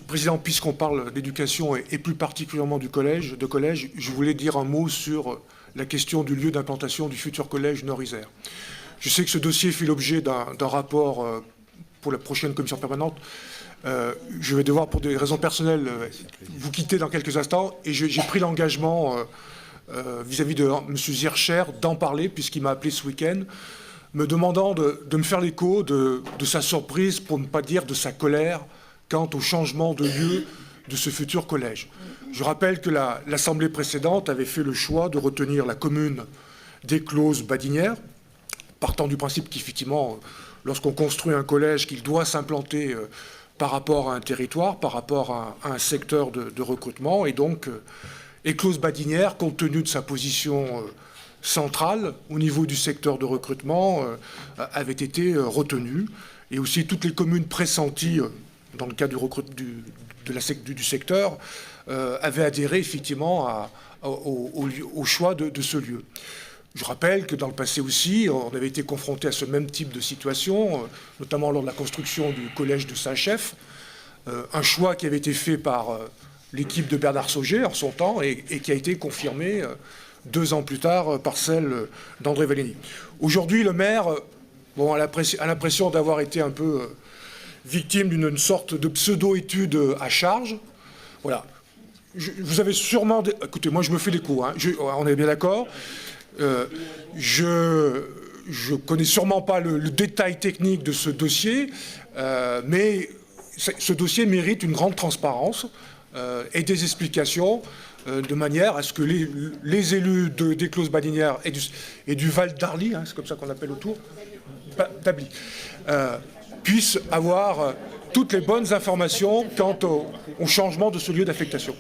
Président, puisqu'on parle d'éducation et plus particulièrement de collège, je voulais dire un mot sur la question du lieu d'implantation du futur collège Nord-Isère. Je sais que ce dossier fait l'objet d'un rapport pour la prochaine commission permanente. Je vais devoir, pour des raisons personnelles, vous quitter dans quelques instants, et j'ai pris l'engagement vis-à-vis de M. Ziercher d'en parler, puisqu'il m'a appelé ce week-end, me demandant de me faire l'écho de sa surprise, pour ne pas dire de sa colère, quant au changement de lieu de ce futur collège. Je rappelle que l'Assemblée précédente avait fait le choix de retenir la commune d'Éclose-Badinières, partant du principe qu'effectivement, lorsqu'on construit un collège, qu'il doit s'implanter par rapport à un territoire, par rapport à un secteur de recrutement. Et donc, Éclose-Badinières, compte tenu de sa position centrale au niveau du secteur de recrutement, avait été retenue. Et aussi toutes les communes pressenties dans le cadre du secteur, avaient adhéré effectivement au choix de ce lieu. Je rappelle que dans le passé aussi, on avait été confronté à ce même type de situation, notamment lors de la construction du collège de Saint-Chef, un choix qui avait été fait par l'équipe de Bernard Sauger en son temps et qui a été confirmé 2 ans plus tard par celle d'André Valigny. Aujourd'hui, le maire a l'impression d'avoir été un peu victime d'une sorte de pseudo-étude à charge. Voilà. Vous avez sûrement... Écoutez, moi je me fais l'écho, hein. On est bien d'accord. Je connais sûrement pas le détail technique de ce dossier, mais ce dossier mérite une grande transparence et des explications de manière à ce que les élus d'Éclose-Badinières et du Val d'Arly, hein, c'est comme ça qu'on appelle autour, d'Ably, puissent avoir toutes les bonnes informations quant au changement de ce lieu d'affectation.